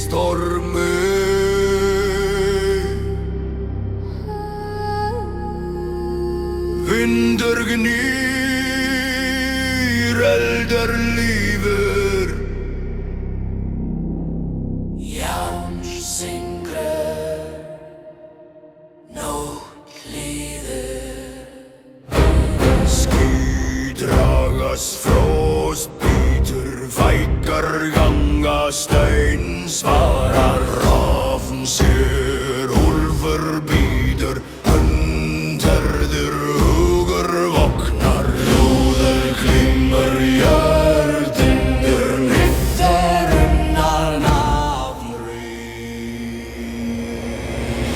stormi. Vindur gnýr, eldar lífur. Jans syngr, nótt líður. Ský dragast, frost bítur, fækkar ganga stein. Svarar rafn sér, úlfur bítur, hundarður hugur vognar. Lúður klimmur jörðindur, nýttar unnar nafnrýr.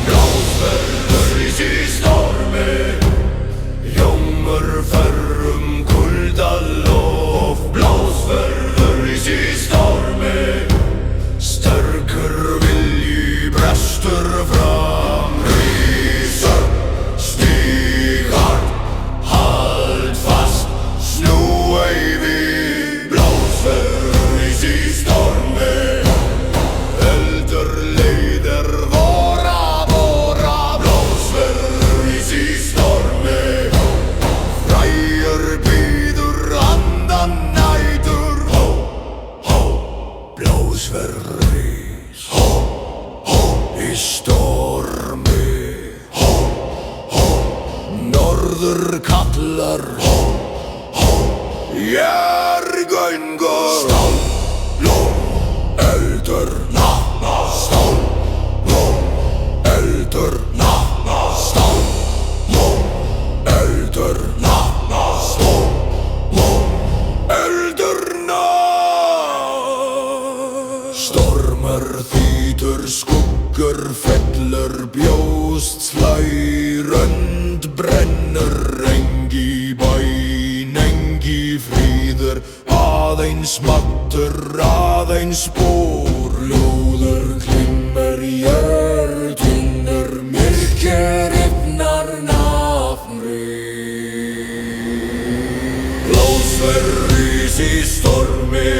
Blásverður í stormi, ljómur ferrum kuldalof. Blásverður í stormi, sterkur vilji brestur fram. Rísur, stíg hart, hald fast, snú ei við. Blásverður í stormi, eldur leiðir vora. Blásverður í stormi, frægur bíður andan nætur. Hó, hó, blásverður í stormi. Hó, hó, norður kallar. Hó, hó, jörgöngur. Stál, lón, eldur, stál, lón, eldur, stál, lón, eldur, stál, lón, eldur, stormur þýtur, skuggur fellur, bjóst slær, önd brennur. Engi bæn, engi fríður, aðeins mattur, aðeins spór. Lúður klimmur jörðindur, myrkir rifnar nafnrýr. Blásverður í stormi,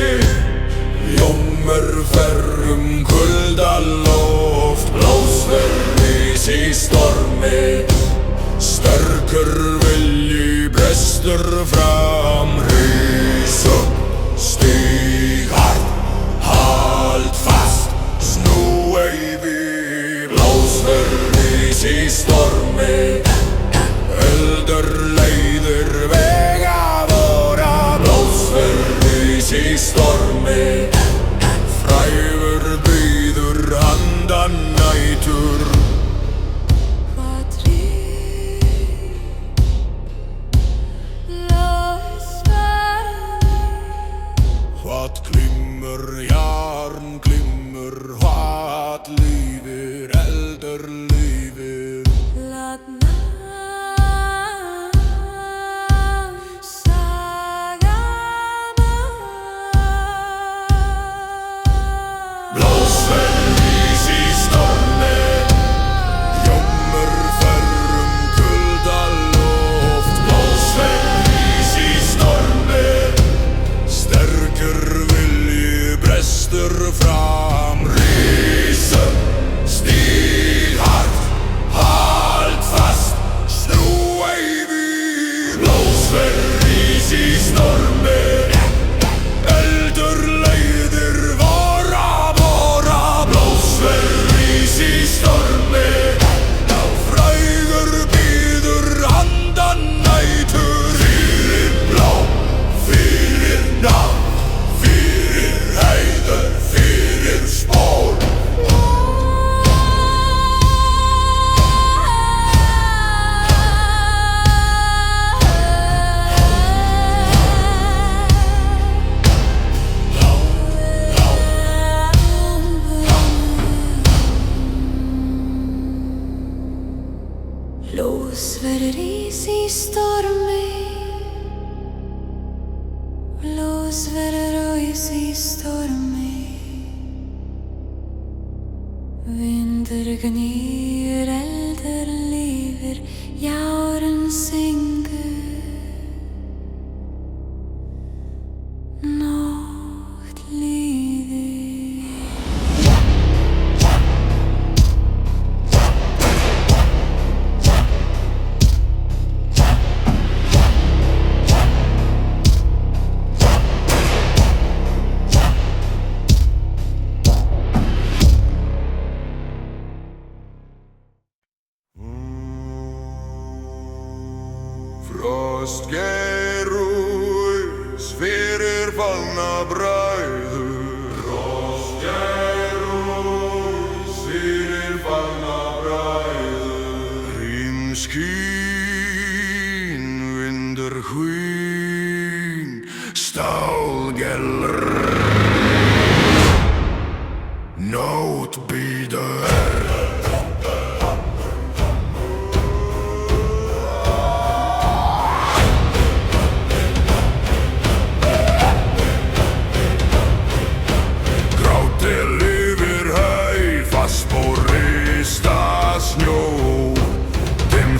ljómur ferrum kuldaloft. Blásverður í stormi, sterkur vilji brestur fram. Rís upp, stíg hart, hald fast, snú ei við. Blásverður í stormi, eldur leiðir vega vora. Blásverður í stormi, frægur bíður andan nætur. Hvað glimmur, jarn glimmur, hvað lífir, eldur lífir. Blásverður í stormi, ljómur ferrum kuldaloft. Blásverður í stormi, sterkur vilji brestur fram. Rísum, stíg hart, hald fast, snú ei við. Blásverður í stormi, eldur leiðir vora. Blásverður í stormi, frægur bíður andan nætur. Fyrir blá, fyrir nafn, fyrir heiður, fyrir spór. Blásverður í stormi, blásverður í stormi. Vindur gnýr, eldur lífir, járn syngur. Nótt líður. Frostgerús fyrir fallna bræður. Frostgerús fyrir fallna bræður. Hrímskín, vindur hvín, stálgelr. Nótt bíður.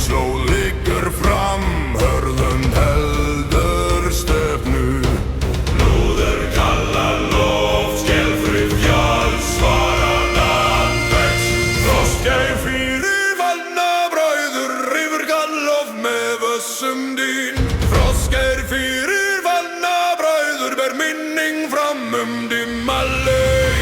Slóð liggur fram, hörðum heldur stefnu. Lúður kallar loft, skelfrið fjalls, svaran vex. Frostgeir fyrir fallna bræður, rifur gallof með vössum dýn. Frostgeir fyrir fallna bræður, ber minning fram dimma laug.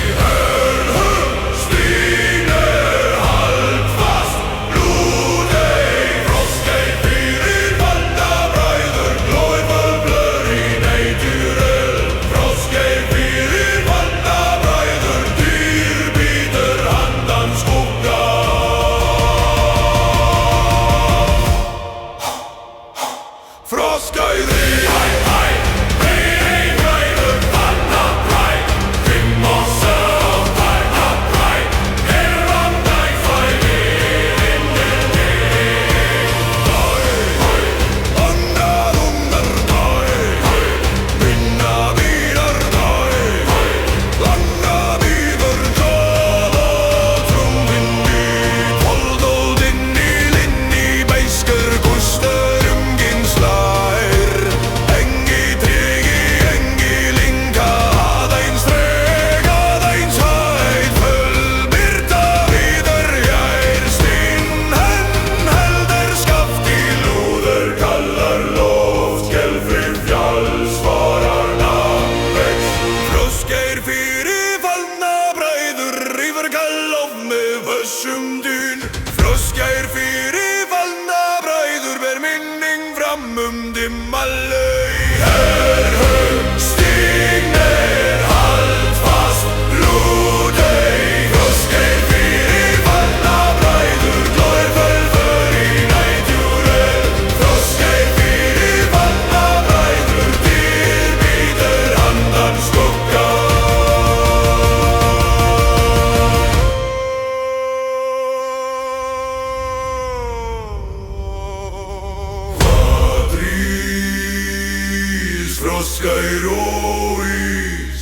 Frostgeir fyrir fallna bræður, ber minning fram dimma laug. Herhög, stignir, hald fast, blóðey. Frostgeir fyrir fallna bræður, glóir fölför í næturöð. Frostgeir fyrir fallna bræður, dyr bíður handan skugga. Frostgeir ís,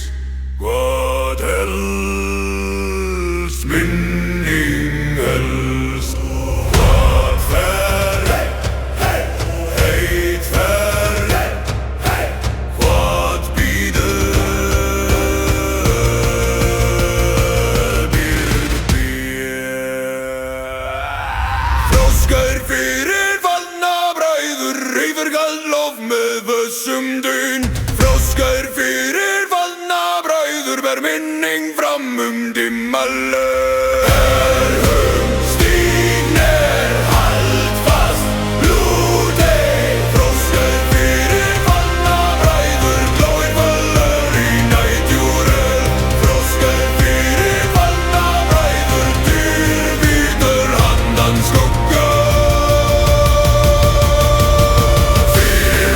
hvað helst, minning helst. Hvað fer, heit fer, hvað bíður Frostgeir fyrir fallna bræður, reyfur gallof með vössum dyn. Frostgeir fyrir fallna bræður, ber minning fram dimma laug. Herhög, stignir, hald fast, blóðey. Frostgeir fyrir fallna bræður, glóir fölför í næturöð. Frostgeir fyrir fallna bræður, dyr bíður handan skugga. Fyrir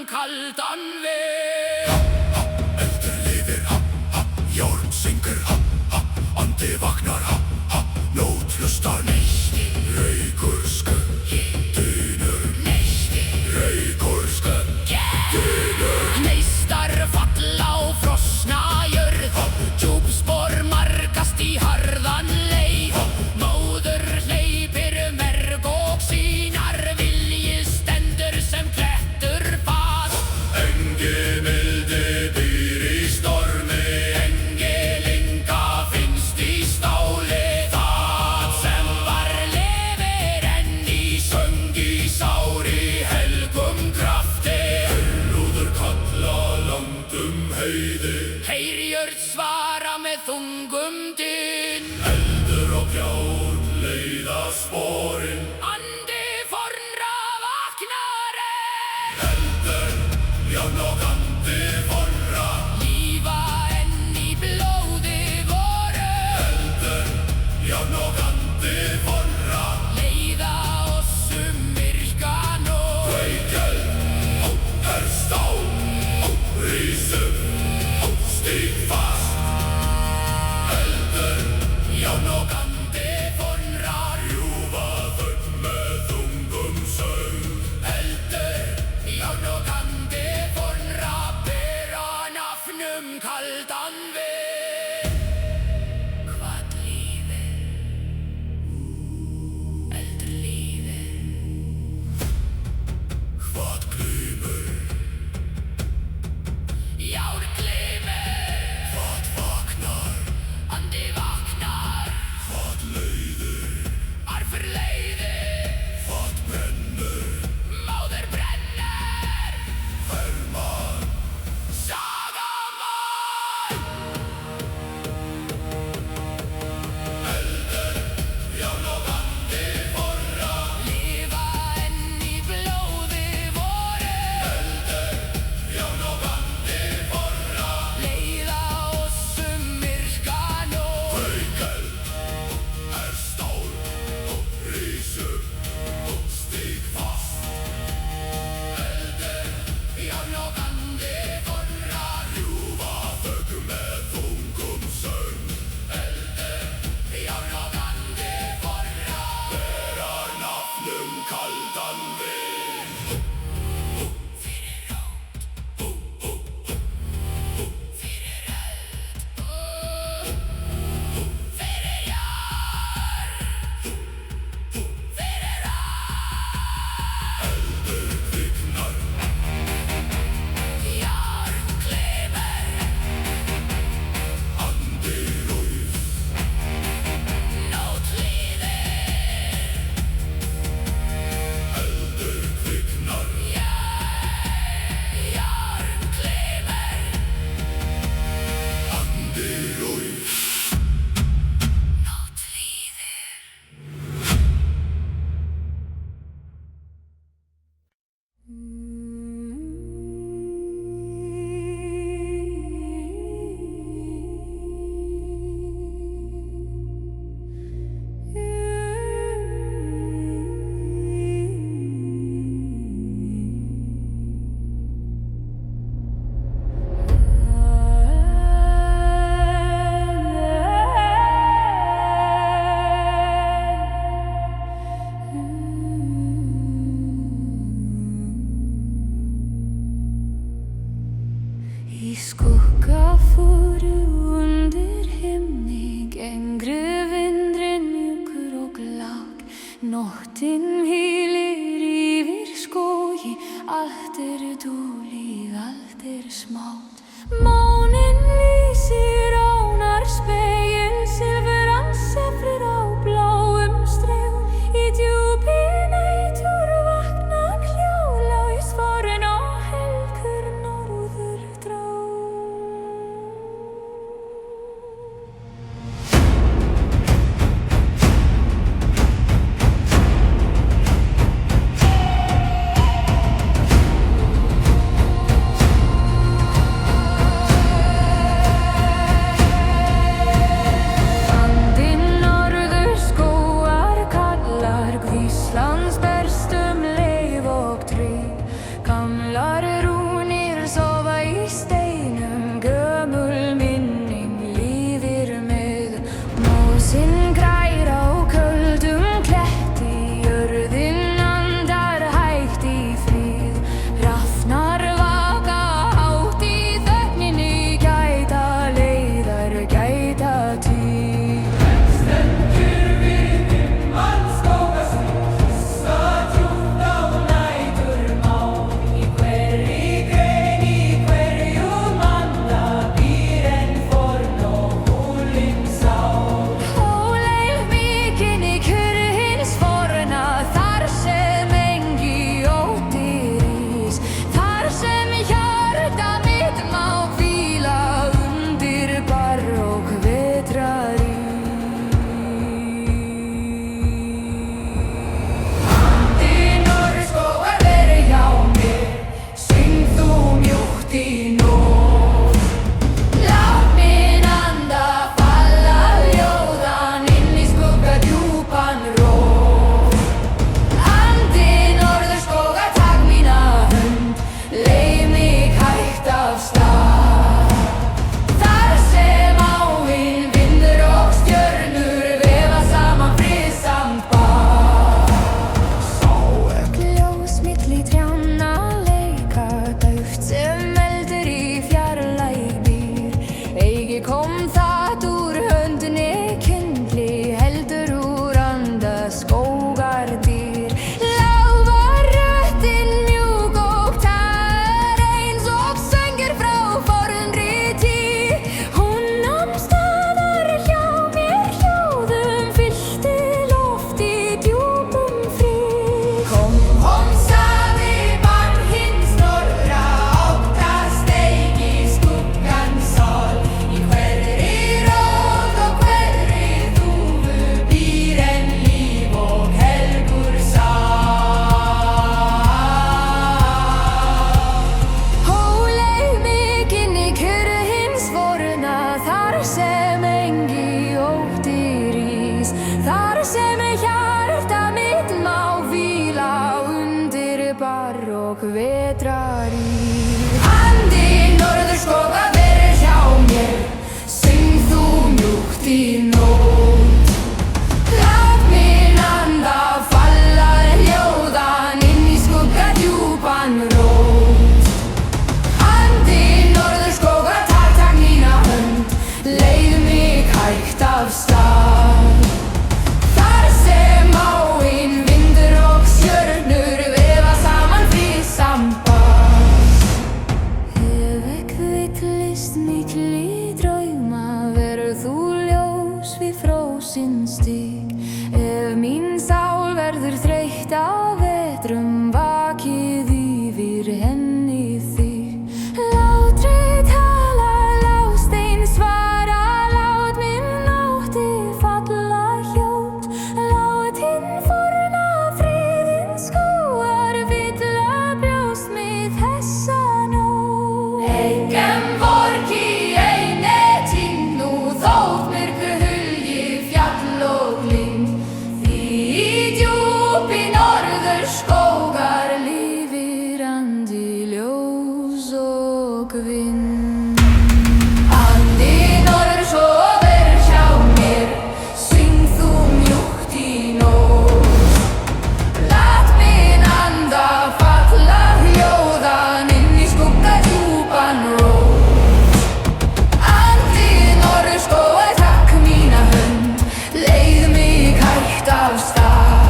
kaldan veg. Eldur lifir, járn syngur, andi vaknar, nótt hlustar. Reykur skuggi dynur, reykur skuggi dynur. Neistar falla á frosna jörð, djúpspor markast í harðan leið. Móður hleypir merg og sínar, vilji stendur sem klettur fast. Engi mildi býr í stormi, engilinga finnst í stáli. Það sem var lifir enn í söng í sári helgum krafti. Lúður kalla langt heiði, heyri svara með þungum dyn. Eldur og bjárn leiða sporin, andi fornra vaknar enn. Eldur, járn og andi fornra, lífa enn í blóði voru. Eldur, járn og andi fornra, leiða oss myrka nótt. Kveik eld, stál, rís upp, stíg fast. Eldur, járn og andi fornra, rjúfa þögn með þungum söng. Eldur, járn og andi fornra, bera nafnum kaldan veg. Hvað lífið, eldur lífið. Hvað glymur, járn glymur. Hvað vaknar, andi vaknar. Hvað leiðir, arfur leiðir. Hvað brennur, móður brennur. Hermann, sagamann. Eldur, járn og andi fornra, lifa enn í blóði voru. Eldur, járn og andi fornra, leiða oss myrka nótt. Kveik eld, stál, rís upp, stíg fast. Eldur, járn og andi fornra, rjúfa þögn með þungum söng. Eldur, járn og andi fornra, berar nafnum kaldan veg. Fyrir rót, fyrir eld, fyrir járn, fyrir eldur kviknar, járn glymur, andi rauð, nótt líður. Eldur kviknar, járn glymur, andi rauð, nótt líður. Í skugga fóru undir himni, gengru vindurinn mjúkur og glák. Nóttin hvílir yfir skógi, allt dúlið, allt smátt. Máninn lýsir ánar spegil, silfuran sefrir á bláum stregum. Í djúpi nætur vaknar hljóðlaus farin á helgur norðurdrag. steinum, gömul minning lifir með. Mósinn grær á köldum kletti, jörðin andar hægt í frið. Hrafnar vaka hátt í þögninni, gæta leiðar, gæta tíð. Stendur við mannskógasvið, hlusta djúpt á næturmál. Í hverri grein, í hverjum anda býr en forn og hulin sál. Hóleif mikinn í kyrrð hins forna, þar sem engi ótti rís. Þar sem hjarta mitt má hvíla undir barók vetrarís. Andi norðurskógar veri hjá mér, syng þú mjúkt í nótt. Lát minn anda falla ljóðan inn í skugga djúpan rót. Andi norðurskógar, takk mína hönd, leið mig hægt af stað. Þar sem áin, vindur og stjörnur vefa saman friðsamt bað. Sá ekki ljós milli trjánna leika, dauft sem eldur í fjarlæg býr. Eigi kom það úr höndinni kyndli, heldur úr anda skógardýr. Lág var röddin mjúk og tær, eins og söngur frá fornri tíð. Hún nam staðar hjá mér, hljóðum fyllti loft í djúpum frið. Kom, sagði barn hins norðra, óttast eigi skuggan sál. Í hverri rót og hverri þúfu býr en líf og helgur sál. Hóleif mikinn í kyrrð hins forna, þar sem engi ótti rís. Þar sem hjarta mitt má hvíla undir barók vetrarís. Andi norðurskógar veri hjá mér, syng þú mjúkt í nótt. Lát minn anda falla ljóðan inn í skugga djúpan rót. Andi norðurskógar, takk mína hönd, leið mig hægt af stað. Þar sem áin, vindur og stjörnur vefa saman friðsamt bað. Ef ekki villist mikli drauma, verður þú ljós við frósin stíg. Ef mín sál verður þreytt á vetrum, vakið yfir henni þig. Látri tala, lástein svara, lát minn nótti falla hljótt. Lát hinn forna friðinn skógar fylla brjóst mitt þessa nótt. Engem vorki eini týnd nú, þótt myrkur hulji fjall og lyng. Því í djúpi norðurskógar lifir andi ljós og vind. Andi norðurskógar hjá mér, syng þú mjúkt í nótt. Lát minn anda falla hljóðan inn í skugga djúpan rót. Andi norðurskógar, takk mína hönd, leið mig hægt af stað.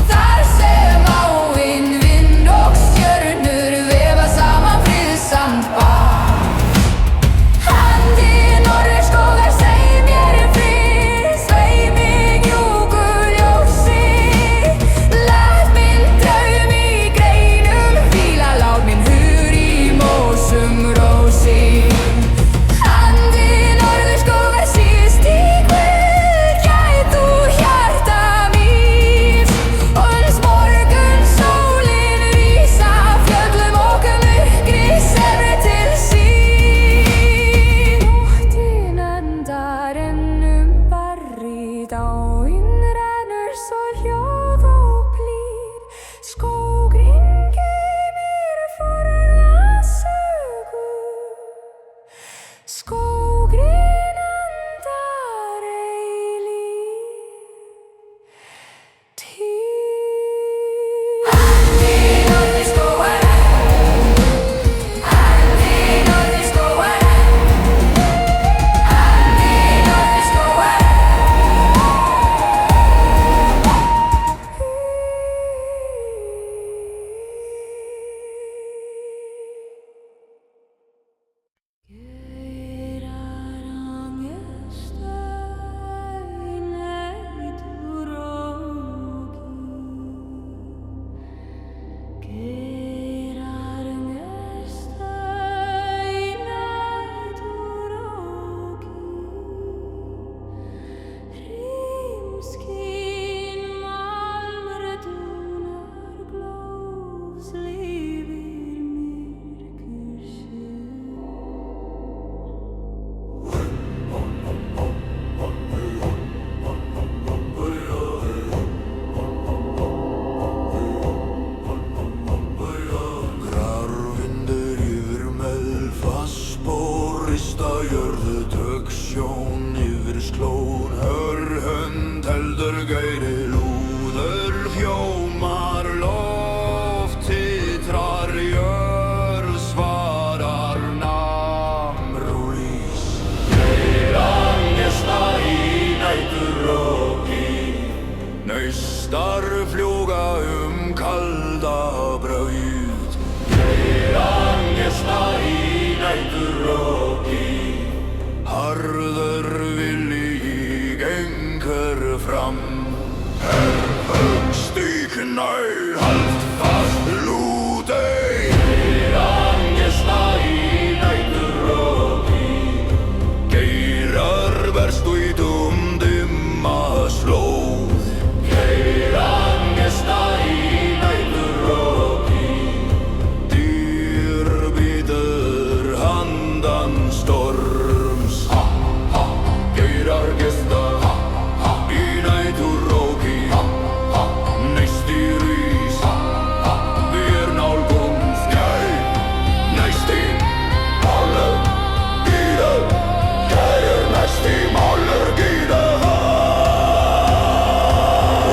Þar sem áin, vind og stjörnur vefa saman friðsamt bað. sjón yfir slóð, hörhund heldur gæri lúður, hljómar loft titrar jörð, svarar namrúís. Geirangesta í næturroki, naustar fljúga kalda braut. Geirangesta í næturroki, harður vilji gengur fram. Herrhöggstíknar, halt fast lútei. Geirangesta í næturroki, geirar verst út dimma slóð. Geirangesta í næturroki, dýr bítur handan storms. Geirangesta í næturroki, næsti rís, við nálgumst. Næsti málur gíða, geir næsti málur gíða.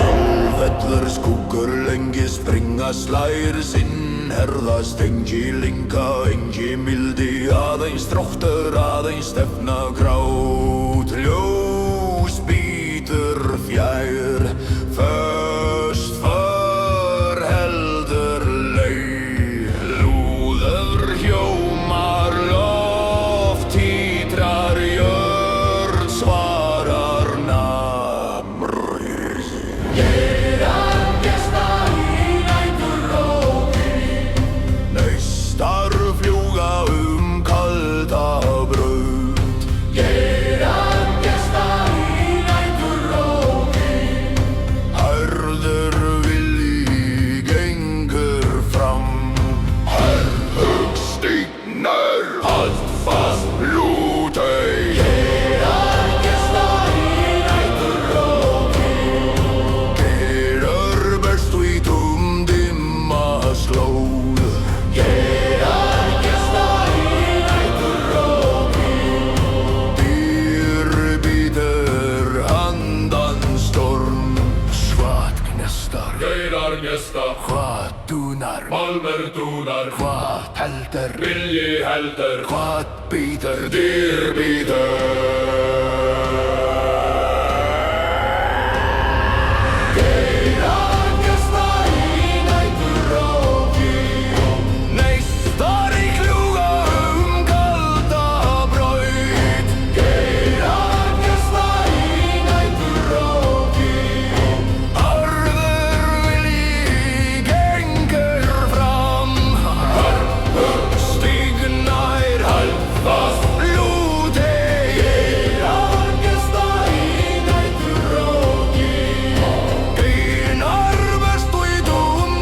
Rúllfellur skúkur lengi springa, slær sinn herðast engi linka, engi mildi, aðeins þróttur, aðeins stefna grát. Ljós bítur fjær, föst för heldur leið. Lúður hljómar loft titrar jörð, svarar namrúís. Geirangesta í næturroki, naustar fljúga kalda braut. Geirangesta í næturroki, harður vilji gengur fram. Herrhöggstíknar, halt fast lútei. Geirangesta í næturroki, geirar berst út dimma slóð. Geirangesta í næturroki, dýr bítur handan storm. Hvað gnestar, geirangesta, hvað dúnar, málmur dúnar, hvað heldur, vilji heldur, hvað bítur, dýr bítur. Geirangesta í næturroki, neistar fljúga kalda braut. Geirangesta í næturroki, harður vilji gengur fram. Herrhöggstíknar, halt fast lútei. Geirangesta í næturroki, geinar verst út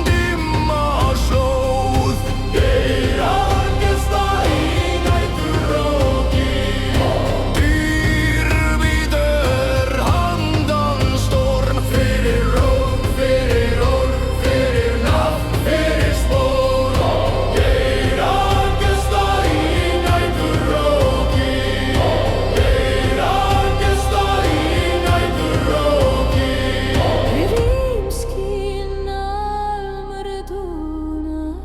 dimma slóð. Geirangesta í næturroki, dýr bítur handan storm. Fyrir rók, fyrir orð, fyrir nafn, fyrir spór. Geirangesta í næturroki, geirangesta í næturroki. Grímskinn almur dúnar,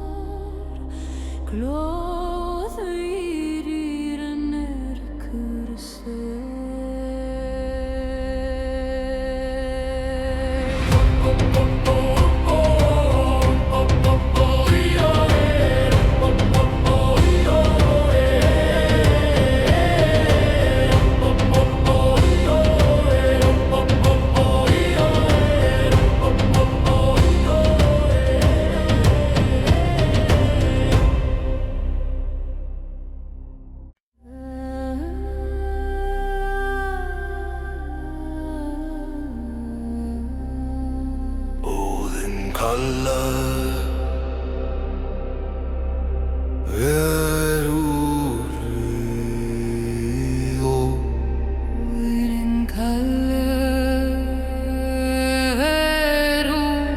glóðauðir nörkur Óðinn kallar, verúrið og Óðinn kallar úr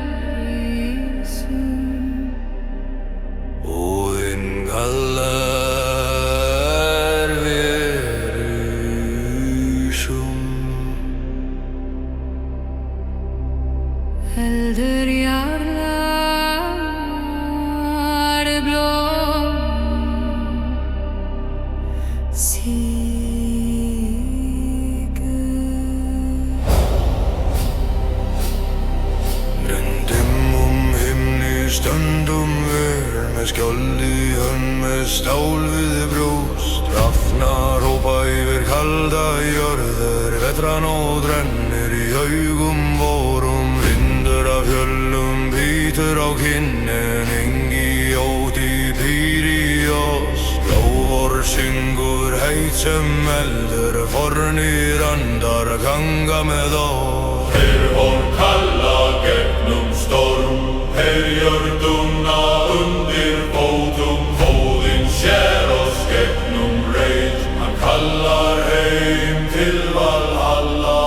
ísum. Óðinn kallar verúrið hann með stál við brjóst. Rafnar hópa yfir kalda jörður, vetranót rennir í augum vorum. Vindur af fjöllum bítur á kinnin, engi óti býr í oss. Blóvor syngur heit sem eldur, fornir andar ganga með oss. Von kalla gegnum storm, jörðuna undir fótum. Óðinn sér oss gegnum reit, hann kallar heim til Valhalla.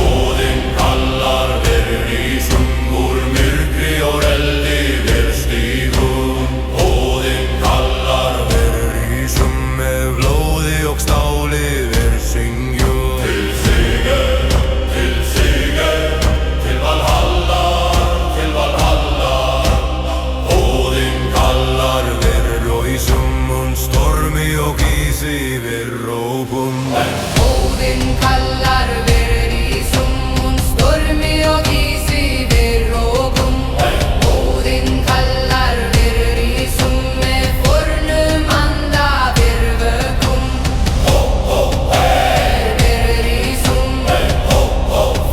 Óðinn kallar verður í sungur, myrkri og eldi við stígum. Óðinn kallar verður í sum með blóði og stáli við syngjum. Við rópum. Óðinn kallar verður í sum, stormi og ísi við rópum. Óðinn kallar verður í sum, með fornum anda við vökum. Verður í sum,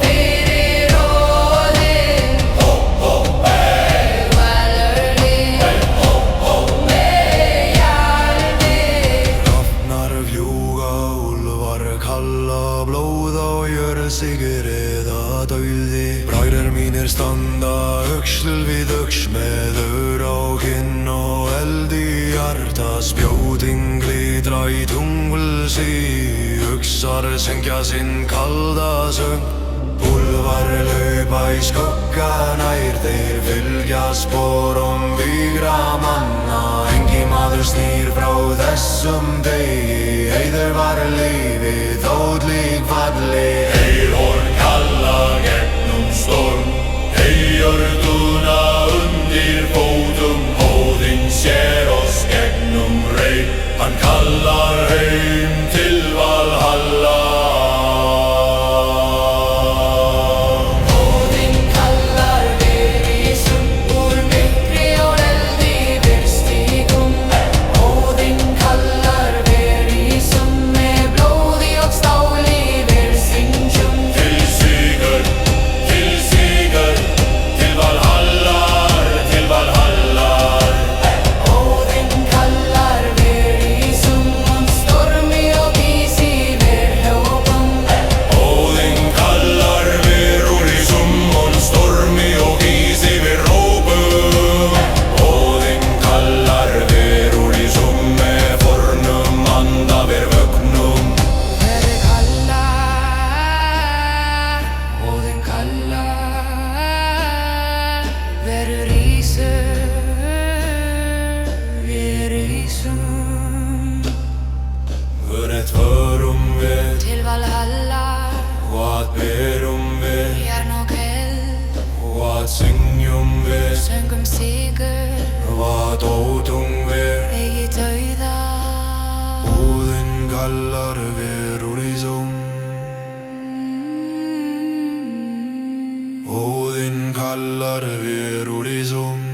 fyrir Óðinn, valurinn, með jarðir. Fljúga, úlfar kalla, blóð á jörð sigir eða dauði. Bræður mínir standa öxl við öxl, með ör á kinn og eld í hjarta. Spjótin glitra í tungulsi, uxar syngja sinn kalda söng. Úlfar laupa í skugga nær, þeir fylgja sporum vígra manna. Engi maður snýr frá þessum degi, heiður var lífið þótt lík falli. Horn kalla gegnum storm, jörðuna undir fótum. Óðinn sér oss gegnum reit, hann kallar heim til Valhalla. Hvert förum við til Valhalla, hvað berum við járn og eld, hvað syngjum við, söngum sigur, hvað ótum við. eigi dauða. Óðinn kallar verður í sum, Óðinn kallar verður í sum.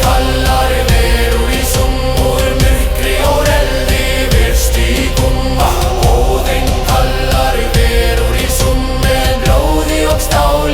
Kallar verður í sum, úr myrkri og eldi við stígum. Óðinn kallar verður í sum, með blóði og stáli.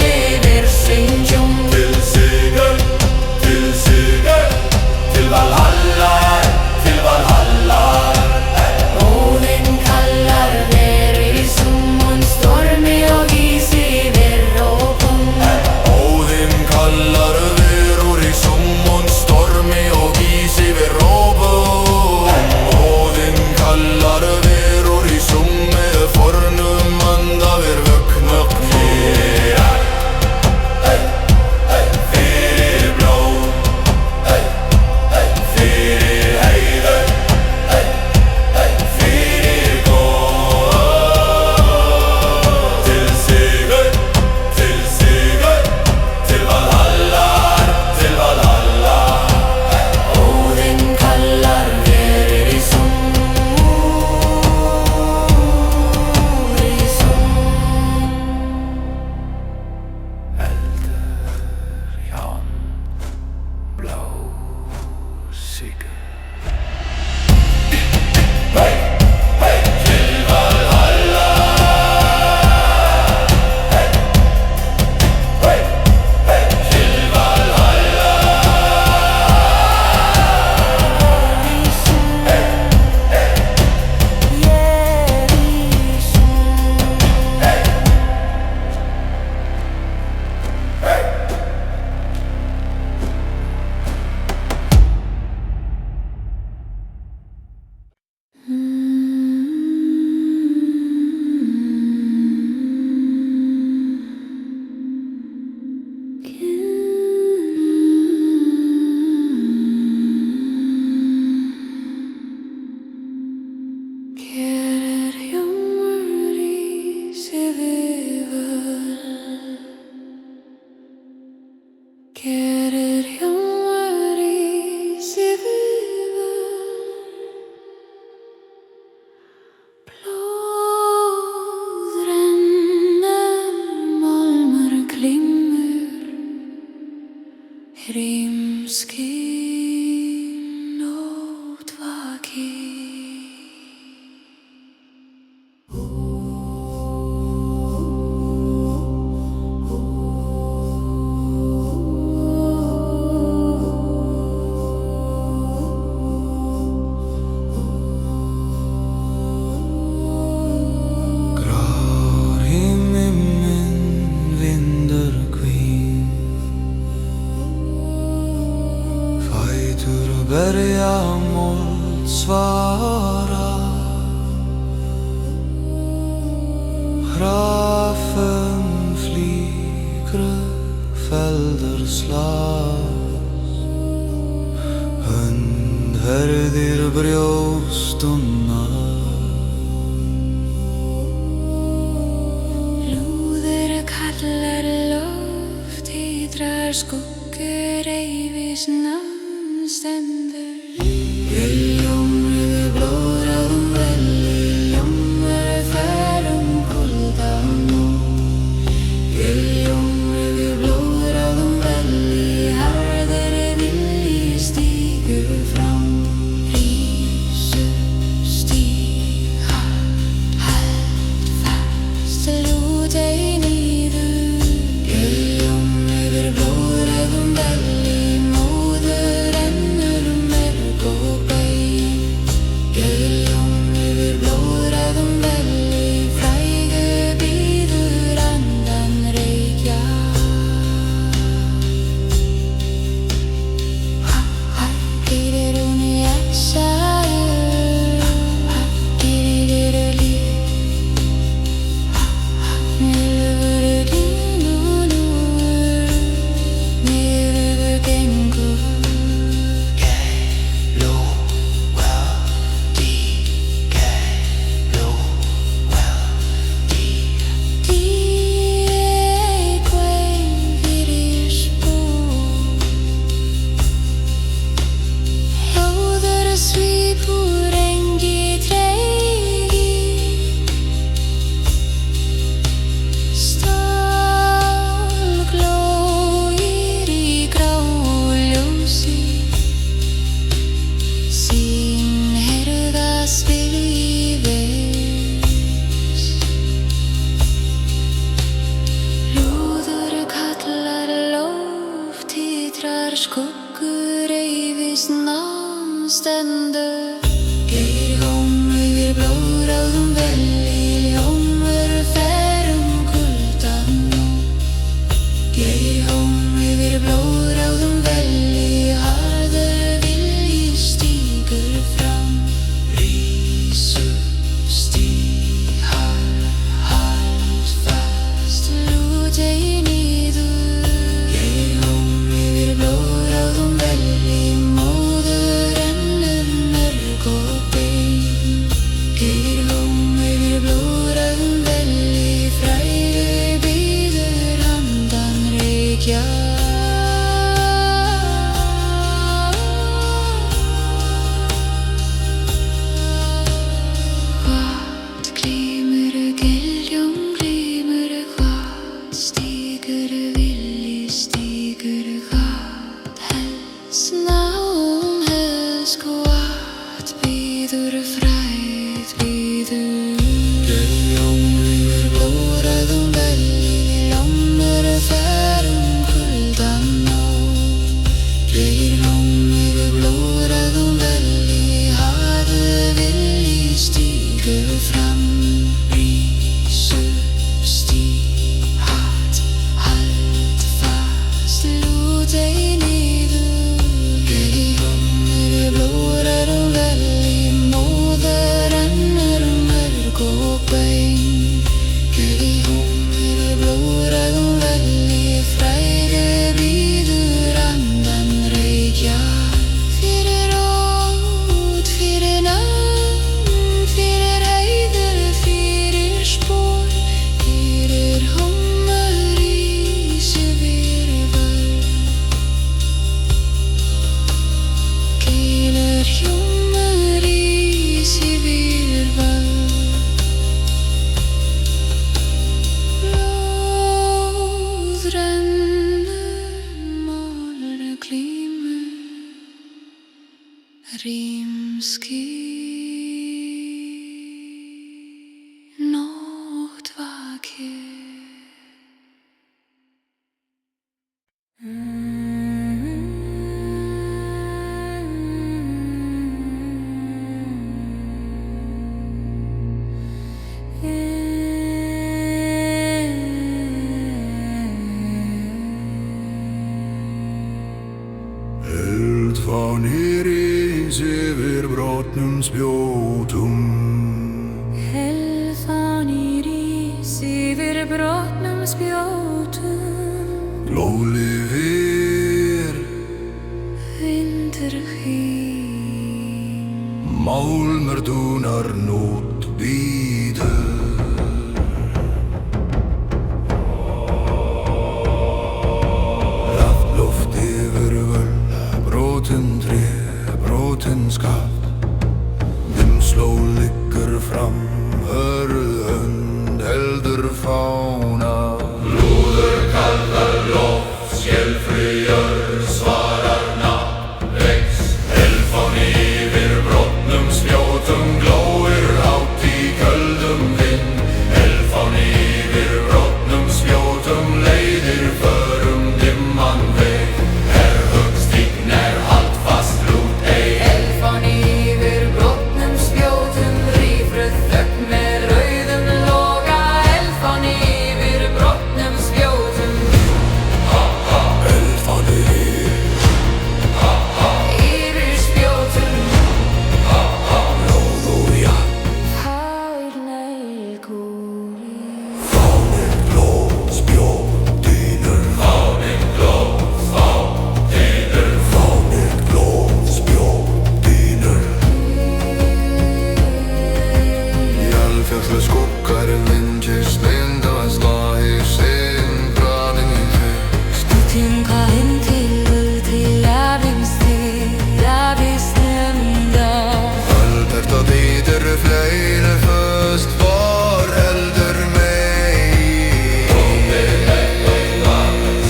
vilja mold svara. Hrafum flygre felder slas. Hönd herðir brjóstunna. Lúður kallar loft, hýdrar skuggur, eyðisnam stendur. Ljómur blóðráðum velli, ljómur ferum kuldan nú. Ljómur blóðráðum velli, harður vilji stígur fram. Rísu stíg, hald fast, lút ei niður. Ljómur blóðráðum velli, móður ennur merg og bein. Ljómur blóðráðum velli, frægu bíður andan reykja. Heyrir hún í exaður, heyrir líf. Mjölfur línunur, niður gengur. Svipur engi tregi, stálglóir í gráu ljósi, sín herðas vilji vex. Lúður kallar loft, hýdrar skuggur, eyðisnam stendur. Geirhóm yfir blóðráðum velli, ljómur ferum kuldan nú. Geirhóm yfir blóðráðum velli, harður vilji stígur fram. Rísu stíg, hald fast, lút ei niður. Geirhóm yfir blóðráðum velli, móður ennur merg og bein. Geirhóm yfir blóðráðum velli, frægu bíður handan reykja. Hvað glymur giljum glymur, hvað stígur vilji stígur, hvað helst náum helst, hvað bíður fræð bíður. Ljómur blóðráðum velli, ljómur ferum kuldan nú. Geirhóm yfir blóðráðum velli, harður vilji stígur fram. Rísu stíg, hald fast, lút ei niður. Geirhóm yfir blóðráðum velli, móður ennur merg og bein. Geirhóm yfir blóðráðum velli, frægu bíður andan reykja. Fyrir rót, fyrir nöfn, fyrir heiður, fyrir spor, fyrir hómur í yfir vörn. Keilir hljómur í yfir vörn. brotnum spjótum. Elfan í rís yfir brotnum spjótum. Blóðlifir, Vindur hvín. málmur dúnar nótt bíður. Loft yfir völla, brotin tré, brotin skaft. Dimmsló liggur fram, hörð hönd heldur fána. Lúður kallar loft, skelfri jörð svarar nafn vex. Elfán yfir brotnum spjótum glóir hátt í köldum vind. Elfán yfir brotnum spjótum leiðir förum dimman veg. Herhugstign haldfast lút ei. Elfan yfir brotnum spjótum, rýfruð þögn með rauðum loga. Elfan yfir brotnum spjótum. Elfan Yfir spjótum. blóð og jafn. Hálnælgúli. Fáninn blóð, spjótinur. Fáninn blóð, fáninn Fáninn blóð, spjótinur. Jarðfjallu skuggar myndist mynd að slá í sinn bráðin í þig. Stútinka inn til afisnenda. Öldert og bítur fleiri föst vor heldur mei.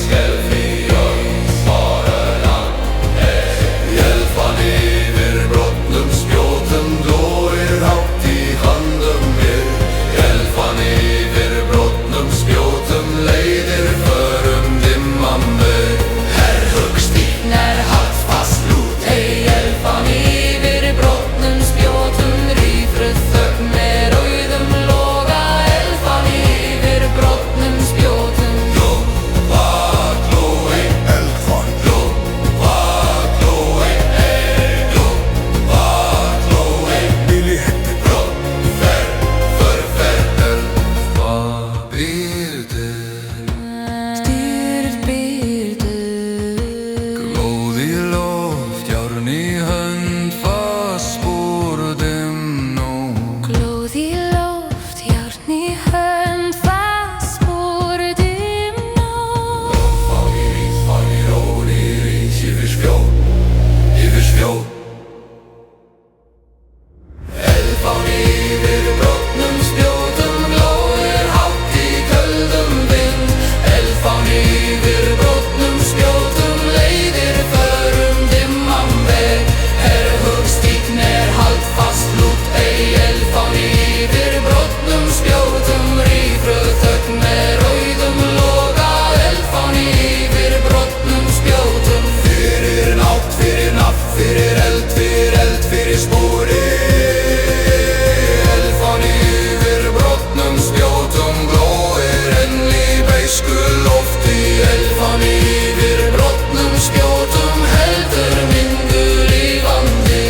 skelfri jörð svarar nafn vex. Elfán yfir brotnum spjótum glóir hátt í höndum mér. Elfán yfir brotnum spjótum leiðir förum dimman veg. Herhugstign haldfast lút ei. Elfan yfir brotnum spjótum, rýfruð þögn með rauðum loga. Elfan yfir brotnum spjótum. Glói, Elfan glói, glói. Billy hetti Förferð Elfa byrdir. Styrð byrdu. Glóð í loft, járn í hönd, fast spor dimm nótt. Glóð í loft, járn í hönd, fast spor dimm nótt. Fán í rón í rís yfir spjót. Elfán yfir brotnum spjótum glóir hátt í köldum vind. Elfán yfir brotnum spjótum leiðir förum dimman veg. Herhugstign haldfast lút ei. Elfán yfir brotnum spjótum, rýfruð þögn með rauðum loga. Elfán yfir brotnum spjótum. Fyrir nátt, fyrir nafn, fyrir eld, fyrir spori. Elfán yfir brotnum spjótum glóir enn í beisku lofti. Elfán yfir brotnum spjótum heldur myndu lífandi.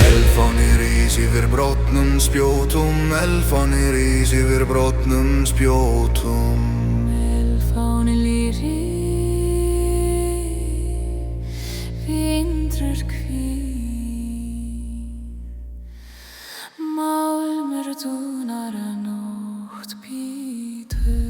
Elfan í rís yfir brotnum spjótum. Elfan í rís yfir brotnum spjótum. Elfan í líri, vindur hvín. Málmur dúnar nótt bítur.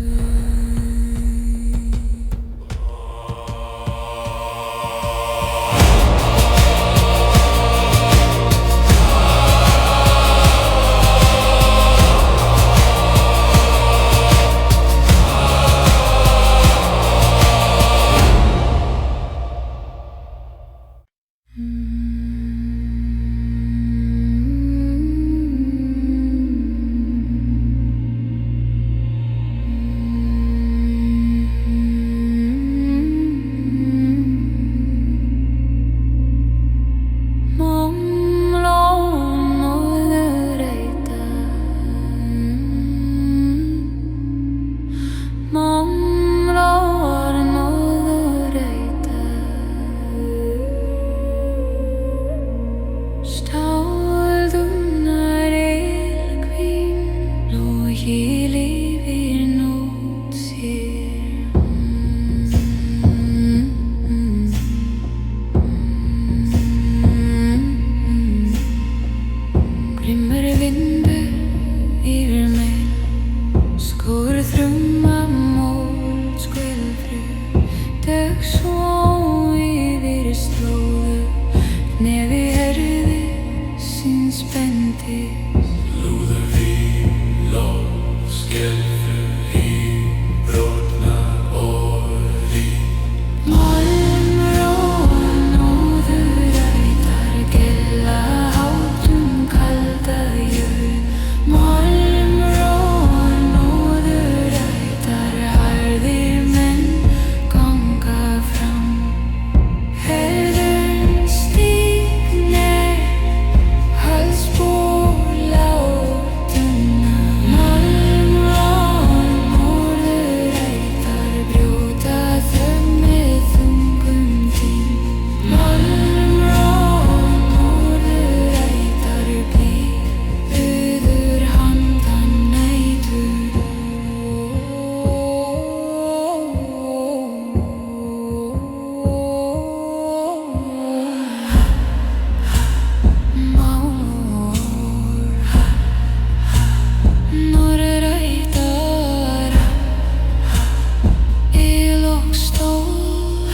og stól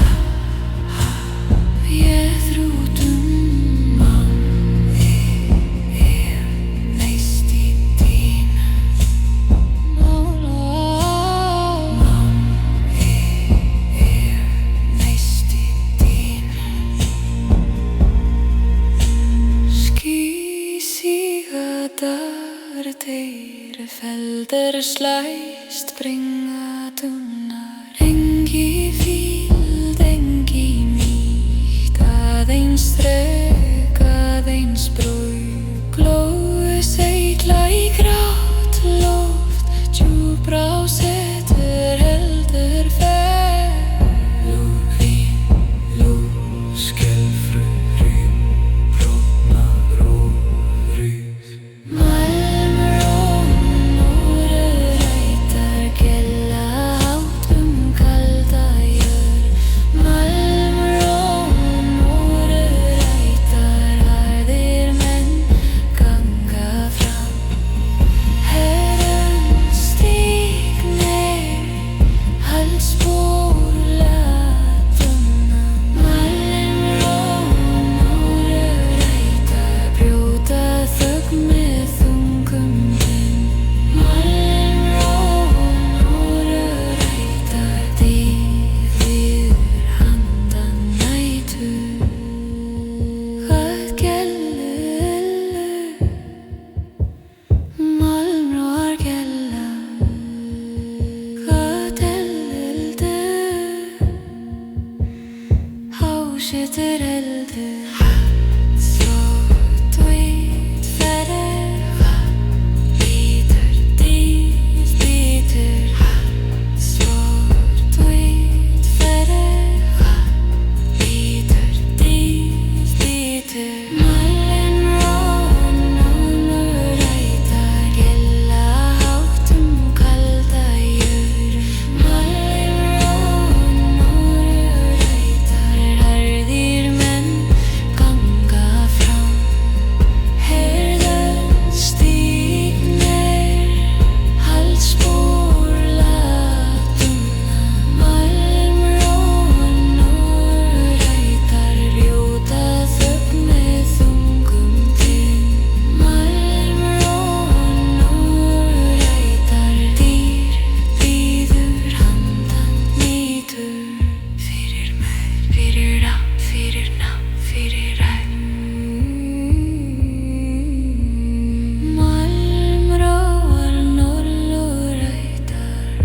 Ég þrútum manni veist í þínu manni veist í þínu Ský síga dardir felder slæst bringa tunnar engi fíld, engi nýtt aðeins þrek, aðeins brauð glóðu seitla í grátt loft djúpra og setur heldur fer Lú, skelfru, rým, brotna, rúrís Malmrón, úrurætar, gella hátt kalda jörð Malmrón, úrurætar, harðir menn ganga fram Herren stígnir, halsbúr latunna Malmrón, úrurætar, brjóta þögn með þungum vinn Malmrón, úrurætar, dýfðir handan nætur Hvað gellu Malmrón gella Hvað eldu Hásetur eldur Svart hvít ferð Bítur, dýr, bítur Svart hvít ferð Bítur, dýr, bítur Malmrón, úrurætar, gella hátt kalda jörð Malmrón, úrurætar, harðir menn ganga fram Herren stígnir, halsbúr latunna Malmrón, úrurætar, brjóta þögn með þungum þinn Malmrón, úrurætar, dýr bíður handan nýtur Fyrir mér, fyrir á, fyrir ná, fyrir æ Malmrón, úrurætar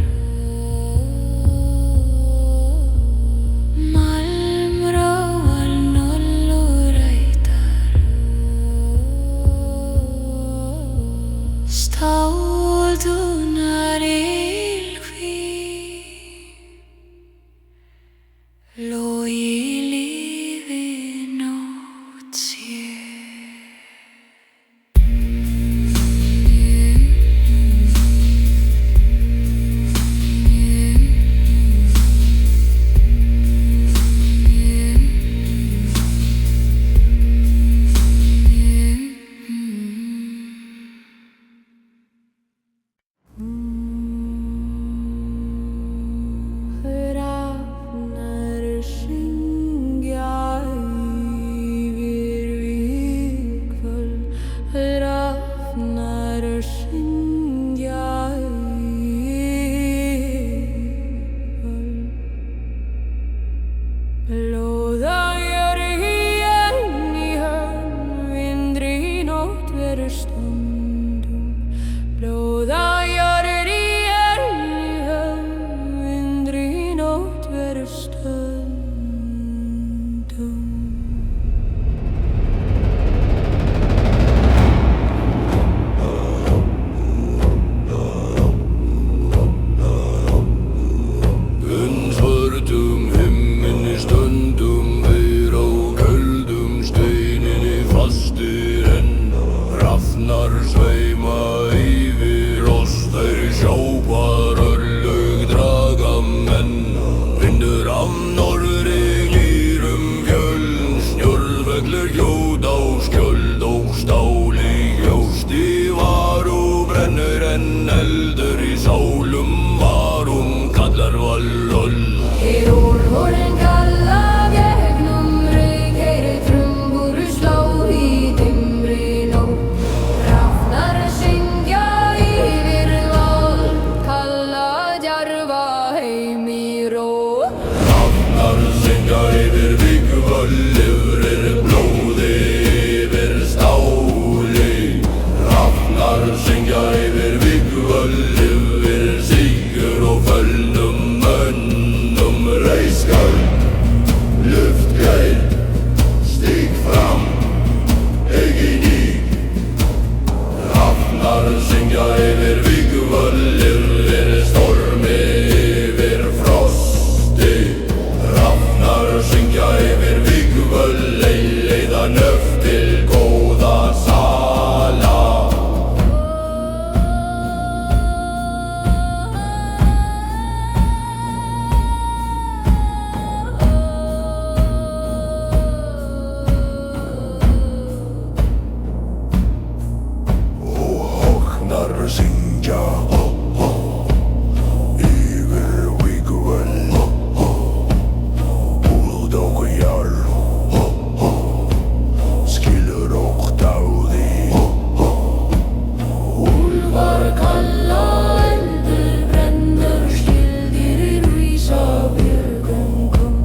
Malmrón, úrurætar Stáldunar ylhví Logi lífi nótt sér Hrafnar syngja yfir vígvöll Hrafnar syngja yfir Blóðagjörð í vindri nótt verður stundum Blóðagjörð í vindri nótt verður stundum Svörtum himminni stundum er á köldum steininni fastir enn Hrafnar sveima yfir oss þeir sjá hvar örlög draga menn Vindur af norðri glýrum fjöll Snjórðfellur hljóð á skjöld og stáli Ljósti var og brennur en eldur í sálum varum kallar valloll Úlfurinn kalla gegnum reik, heyri trumbur slá í dimmri nótt. Hrafnar syngja yfir val, kalla djarfa heim í ró. Hrafnar syngja yfir vígvöll, lifrir blóði yfir stáli. Hrafnar syngja yfir vígvöll, yfir sigur og föllnum mönnum. Reiskar, luftgeir, stíg fram, eigin í. Hrafnar syngja yfir vígvöll, yfir stormi, yfir frosti. Hrafnar syngja yfir vígvöll, leiða nöft til góða sala. Hrafnar syngja yfir vígvöll, úldókjar skilur og dáði. Úlfar kalla eldur brennur, skildir rísa björgöngum.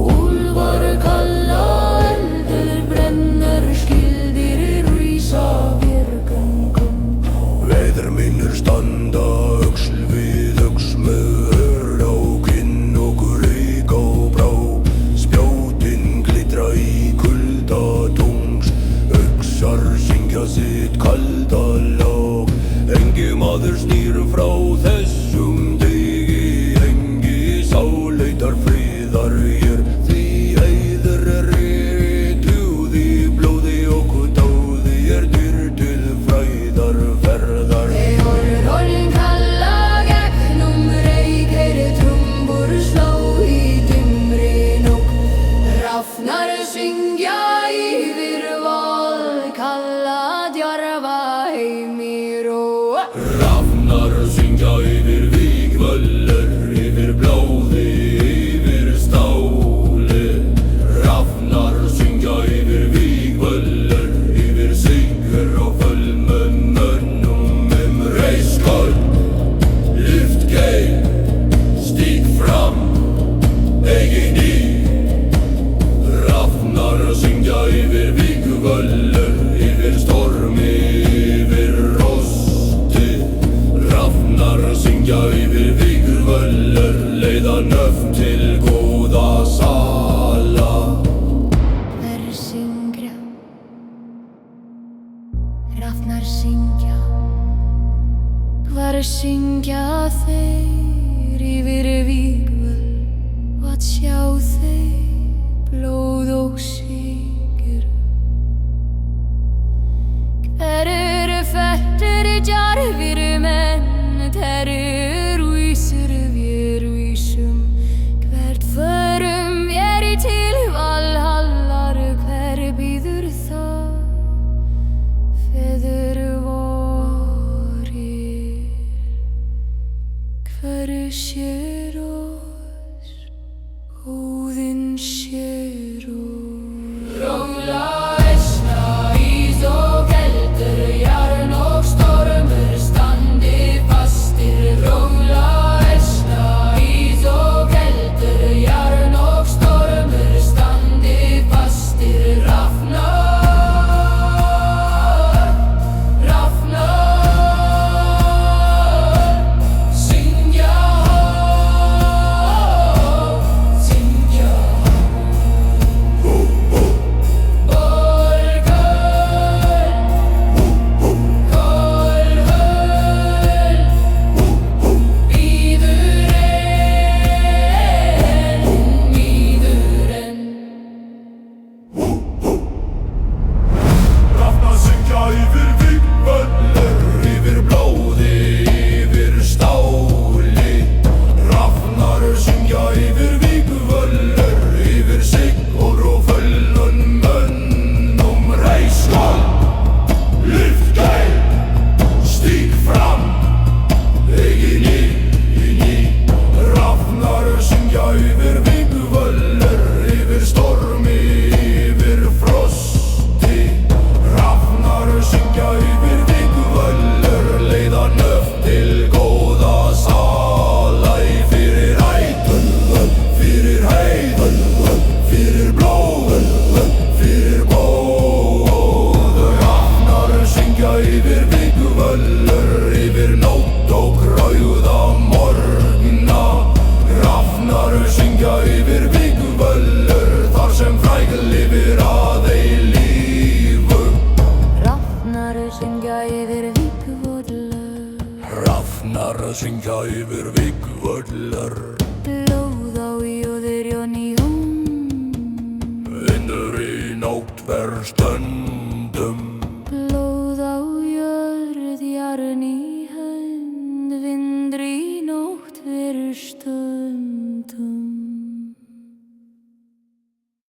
Úlfar kalla eldur brennur, skildir rísa björgöngum. Veður mínir standa öxl við öxl, með hör á kinn og reik á brá. Spjótin glitra í kulda tungs, öxar syngja sitt kalda lag. Engi maður snýr frá þessum degi, engi sá leitar friðar hér. Því heiður rituð í blóði og dáði dýr til fræðar ferðar. Úlfurinn kalla gegnum reik, heyri trumbur slá í dimmri nótt. Hrafnar syngja yfir val, kalla djarfa heim í ró. Hrafnar syngja yfir vígvöllur, yfir blóði, yfir stáli. Hrafnar syngja yfir vígvöllur, yfir sigur og föllnum mönnum. Reiskar, luftgeir, stíg fram, eigin í. Hrafnar syngja yfir vígvöllur, yfir stormi, yfir rosti. Hrafnar syngja yfir vígvöllur, leiða nöft til góða sala. Hrafnar syngja, hrafnar syngja. Hvar syngja þeir yfir vígvöll, hvað sjá þeir blóð og sigur. Hver eru fættir djarfir menn, hver eru vísir vér vísum. Hvert förum vér til Valhallar, hver bíður það feður vorir. Hver sér oss, Óðinn sér oss. Róla esna, ís og keldur, jarn og stormur standi fastir. Róla esna, ís og keldur, jarn og stormur standi fastir. Hrafnar, hrafnar syngja, syngja. syngja yfir vikvöllar